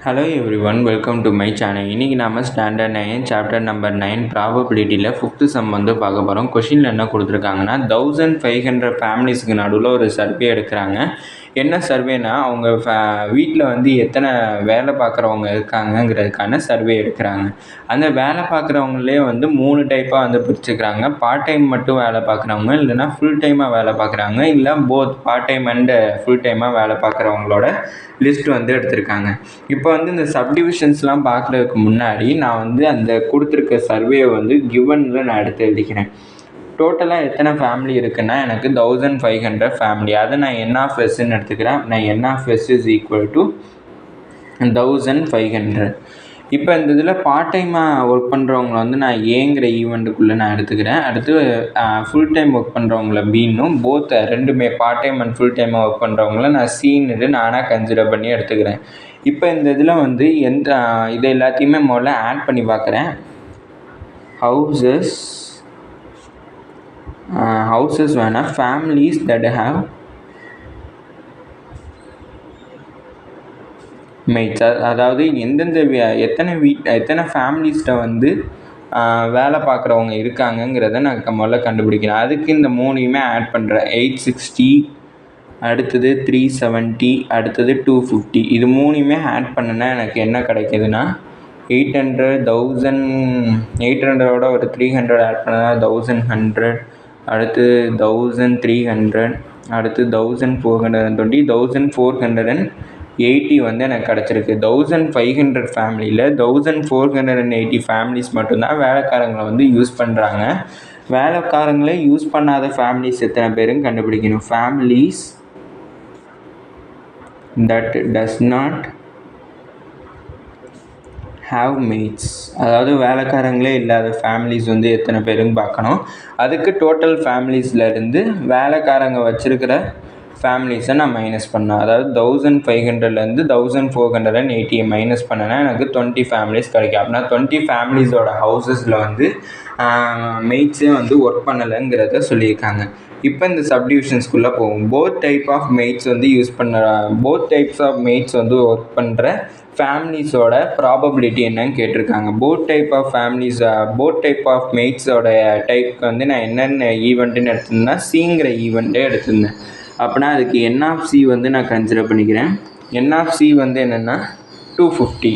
Hello everyone, welcome to my channel. இன்றைக்கி நம்ம standard 9 chapter number 9 ப்ராபபிலிட்டியில் 5th சம் வந்து பார்க்க போகிறோம். கொஷினில் என்ன கொடுத்துருக்காங்கன்னா 1500 ஃபேமிலிஸ்க்கு நடுவில் ஒரு சர்வே எடுக்கிறாங்க. என்ன சர்வேனா அவங்க வீட்டில் வந்து எத்தனை வேலை பார்க்குறவங்க இருக்காங்கங்கிறதுக்கான சர்வே எடுக்கிறாங்க. அந்த வேலை பார்க்குறவங்களே வந்து 3 டைப்பாக வந்து பிரிச்சுக்கிறாங்க. பார்ட் டைம் மட்டும் வேலை பார்க்குறவங்க, இல்லைனா ஃபுல் டைமாக வேலை பார்க்குறாங்க, இல்லை both part time and full டைமாக வேலை பார்க்குறவங்களோட லிஸ்ட் வந்து எடுத்திருக்காங்க. இப்போ வந்து இந்த சப்டிவிஷன்ஸ்லாம் பார்க்குறதுக்கு முன்னாடி நான் வந்து அந்த கொடுத்துருக்க சர்வேயை வந்து கிவனில் நான் எடுத்து எழுதிக்கிறேன். டோட்டலாக எத்தனை ஃபேமிலி இருக்குன்னா எனக்கு 1500 ஃபேமிலி. அதை நான் என் ஆஃப் எஸ்ன்னு எடுத்துக்கிறேன். நான் n of s is equal to 1500. இப்போ இந்த இதில் பார்ட் டைமாக ஒர்க் பண்ணுறவங்கள வந்து நான் ஏங்கிற ஈவெண்ட்டுக்குள்ளே நான் எடுத்துக்கிறேன். அடுத்து ஃபுல் டைம் ஒர்க் பண்ணுறவங்கள பீன்னும், போத் ரெண்டுமே பார்ட் டைம் அண்ட் ஃபுல் டைமாக ஒர்க் பண்ணுறவங்கள நான் சீன்னுட்டு நானாக கன்சிடர் பண்ணி எடுத்துக்கிறேன். இப்போ இந்த இதில் வந்து இதை எல்லாத்தையுமே முதல்ல ஆட் பண்ணி பார்க்குறேன். houses வேணால் ஃபேமிலிஸ் தட் ஹாவ் மேட்ஸ், அதாவது எத்தனை ஃபேமிலிஸ்ட்டை வந்து வேலை பார்க்குறவங்க இருக்காங்கங்கிறத நான் முதல்ல கண்டுபிடிக்கிறேன். அதுக்கு இந்த 3யுமே ஆட் பண்ணுறேன். 860, அடுத்தது 370, அடுத்தது 250. இது 3யுமே ஆட் பண்ணுனா எனக்கு என்ன கிடைக்கிதுன்னா 800, 800ஓட ஒரு 300 ஆட் பண்ணா 1100, அடுத்து 1300, அடுத்து 1420, 1480 வந்து எனக்கு கிடச்சிருக்கு. 1500 ஃபேமிலியில் 1480 ஃபேமிலிஸ் மட்டும்தான் வேலைக்காரங்களை வந்து யூஸ் பண்ணுறாங்க. வேலைக்காரங்களே யூஸ் பண்ணாத ஃபேமிலிஸ் எத்தனை பேருன்னு கண்டுபிடிக்கணும். Families that does not have mates, அதாவது வேலைக்காரங்களே இல்லாத ஃபேமிலிஸ் வந்து எத்தனை பேருன்னு பார்க்கணும். அதுக்கு டோட்டல் ஃபேமிலிஸ்லேருந்து வேலைக்காரங்க வச்சுருக்கிற ஃபேமிலிஸை நான் மைனஸ் பண்ணேன். அதாவது 1500லேருந்து 1480 மைனஸ் பண்ணேன்னா எனக்கு 20 ஃபேமிலிஸ் கிடைக்கும். அப்படின்னா 20 ஃபேமிலிஸோட ஹவுசஸில் வந்து மெய்ட்ஸே வந்து ஒர்க் பண்ணலைங்கிறத சொல்லியிருக்காங்க. இப்போ இந்த சப்டிவிஷன்ஸ்குள்ளே போகும். போத் டைப்ஸ் ஆஃப் மெய்ட்ஸ் வந்து ஒர்க் பண்ணுற ஃபேமிலிஸோட ப்ராபபிலிட்டி என்னன்னு கேட்டிருக்காங்க. போத் டைப் ஆஃப் மெய்ட்ஸோட டைப்க்கு வந்து நான் என்னென்ன ஈவெண்ட்டுன்னு எடுத்திருந்தேன்னா சிங்கிற ஈவெண்ட்டே எடுத்திருந்தேன். அப்படின்னா அதுக்கு என் ஆஃப் சி வந்து நான் கன்சிடர் பண்ணிக்கிறேன். என் ஆஃப் சி வந்து என்னென்னா 250.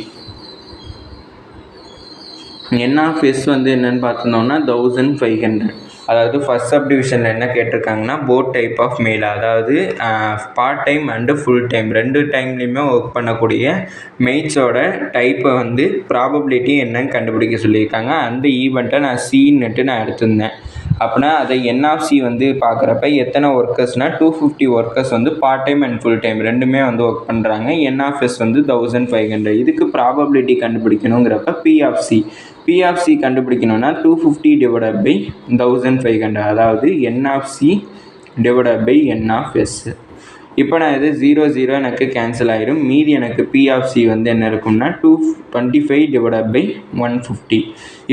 என் ஆஃப் எஸ் வந்து என்னென்னு பார்த்துருந்தோம்னா 1500. அதாவது ஃபஸ்ட் சப்டிவிஷனில் என்ன கேட்டிருக்காங்கன்னா போத் டைப் ஆஃப் மெயில், அதாவது part time and full time ரெண்டு டைம்லேயுமே ஒர்க் பண்ணக்கூடிய மெய்ட்ஸோட டைப்பை வந்து ப்ராபபிலிட்டி என்னன்னு கண்டுபிடிக்க சொல்லியிருக்காங்க. அந்த ஈவெண்ட்டை நான் சீன்னுட்டு நான் எடுத்திருந்தேன். அப்படின்னா அதை என் ஆஃப் சி வந்து பார்க்குறப்ப எத்தனை ஒர்க்கர்ஸ்னால் 250 ஒர்க்கர்ஸ் வந்து part time and full time ரெண்டுமே வந்து ஒர்க் பண்ணுறாங்க. என் ஆஃப் எஸ் வந்து 1500. இதுக்கு ப்ராபபிலிட்டி கண்டுபிடிக்கணுங்கிறப்ப பி ஆஃப் சி கண்டுபிடிக்கணும்னா 250 டிவைடட் பை 1500, அதாவது n of c divided by n of s. இப்போ நான் இது 0 எனக்கு கேன்சல் ஆகிடும். மீதி எனக்கு பி ஆஃப் சி வந்து என்ன இருக்கும்னா 225 டிவைடட் பை 150.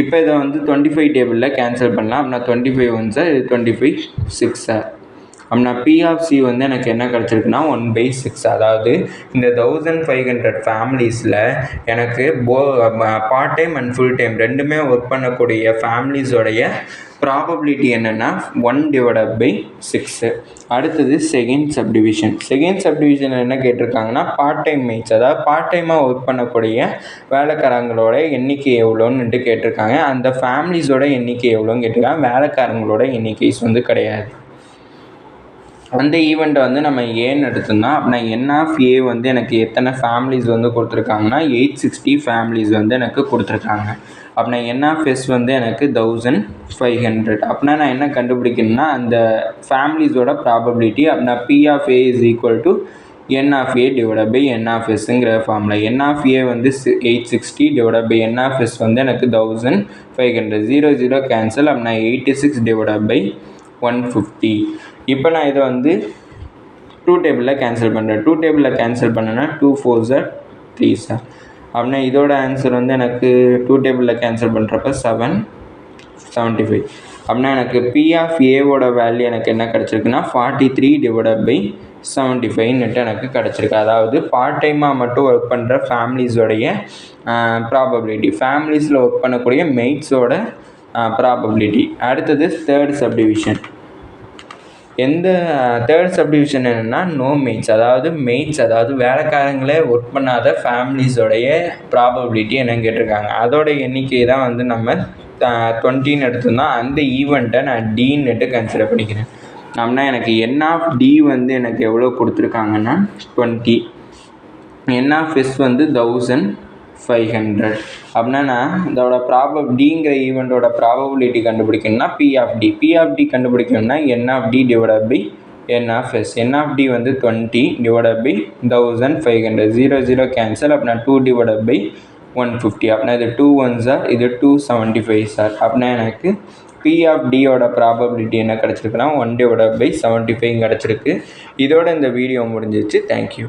இப்போ இதை வந்து 25 டேபிளில் கேன்சல் பண்ணலாம். அப்படின்னா 25 1 இது 25 6. அப்படின்னா பி ஆஃப் சி வந்து எனக்கு என்ன கிடச்சிருக்குன்னா 1/6. அதாவது இந்த 1500 ஃபேமிலிஸில் எனக்கு part time and full time ரெண்டுமே ஒர்க் பண்ணக்கூடிய ஃபேமிலிஸோடைய ப்ராபபிலிட்டி என்னென்னா 1/6. அடுத்தது செகண்ட் சப்டிவிஷன் என்ன கேட்டிருக்காங்கன்னா பார்ட் டைம் மெய்ட்ஸ், அதாவது பார்ட் டைமாக ஒர்க் பண்ணக்கூடிய வேலைக்காரங்களோட எண்ணிக்கை எவ்வளோன்னுட்டு கேட்டிருக்காங்க. அந்த ஃபேமிலிஸோட எண்ணிக்கை எவ்வளோன்னு கேட்டிருக்காங்க. வேலைக்காரங்களோட எண்ணிக்கைஸ் வந்து கிடையாது. அந்த ஈவெண்ட்டை வந்து நம்ம ஏன்னு எடுத்தோம்னா அப்படின்னா என் ஆஃப் ஏ வந்து எனக்கு எத்தனை ஃபேமிலிஸ் வந்து கொடுத்துருக்காங்கன்னா 860 ஃபேமிலிஸ் வந்து எனக்கு கொடுத்துருக்காங்க. அப்படின்னா என் ஆஃப் எஸ் வந்து எனக்கு 1500. அப்படின்னா நான் என்ன கண்டுபிடிக்கணும்னா அந்த ஃபேமிலிஸோட ப்ராபபிலிட்டி. அப்படின்னா p of a is equal to n of a divided by n of எஸ்ங்கிற ஃபார்முலா. என் ஆஃப் ஏ வந்து 860 divided by n of s வந்து எனக்கு 1500. 0 கேன்சல். அப்படின்னா 86 டிவைடட் பை 150. இப்போ நான் இதை வந்து 2 டேபிளில் கேன்சல் பண்ணுறேன். 2 டேபிளில் கேன்சல் பண்ணேன்னா 2 4s 3s. அப்படின்னா இதோட ஆன்சர் வந்து எனக்கு 2 டேபிளில் கேன்சல் பண்ணுறப்ப 775. அப்படின்னா எனக்கு பி ஆஃப் ஏவோட வேல்யூ எனக்கு என்ன கிடச்சிருக்குன்னா 43/75 எனக்கு கிடச்சிருக்கு. அதாவது பார்ட் டைமாக மட்டும் ஒர்க் பண்ணுற ஃபேமிலிஸோடைய ப்ராபபிலிட்டி, ஃபேமிலிஸில் ஒர்க் பண்ணக்கூடிய மெய்ட்ஸோட ப்ராபபிலிட்டி. அடுத்தது தேர்ட் சப்டிவிஷன். தேர்ட் சப்டிவிஷன் என்னென்னா நோ மெய்ட்ஸ், அதாவது வேலைக்காரங்களே ஒர்க் பண்ணாத ஃபேமிலிஸோடைய ப்ராபபிலிட்டி என்னன்னு கேட்டிருக்காங்க. அதோட எண்ணிக்கை தான் வந்து நம்ம 20ன்னு எடுத்திருந்தோம். அந்த ஈவெண்ட்டை நான் டின்னுட்டு கன்சிடர் பண்ணிக்கிறேன். அப்படின்னா எனக்கு என் ஆஃப் டி வந்து எனக்கு எவ்வளோ கொடுத்துருக்காங்கன்னா 20, என் ஆஃப் எஸ் வந்து 1500. அப்படின்னா நான் இதோட டிங்கிற ஈவெண்ட்டோட ப்ராபபிலிட்டி கண்டுபிடிக்கணும்னா பி ஆஃப் டி கண்டுபிடிக்கணும்னா n of d divided by n of s. N of d வந்து 20 டிவைடட் பை 1500, 0 0 கேன்சல். அப்படின்னா 2 டிவைடட் பை 150. அப்படின்னா இது 2 1s ஆர், இது 275 சார். அப்படின்னா எனக்கு பி ஆஃப் டியோட ப்ராபபிலிட்டி என்ன கிடச்சிருக்குன்னா 1/75 கிடச்சிருக்கு. இதோட இந்த வீடியோ முடிஞ்சிச்சு. தேங்க்யூ.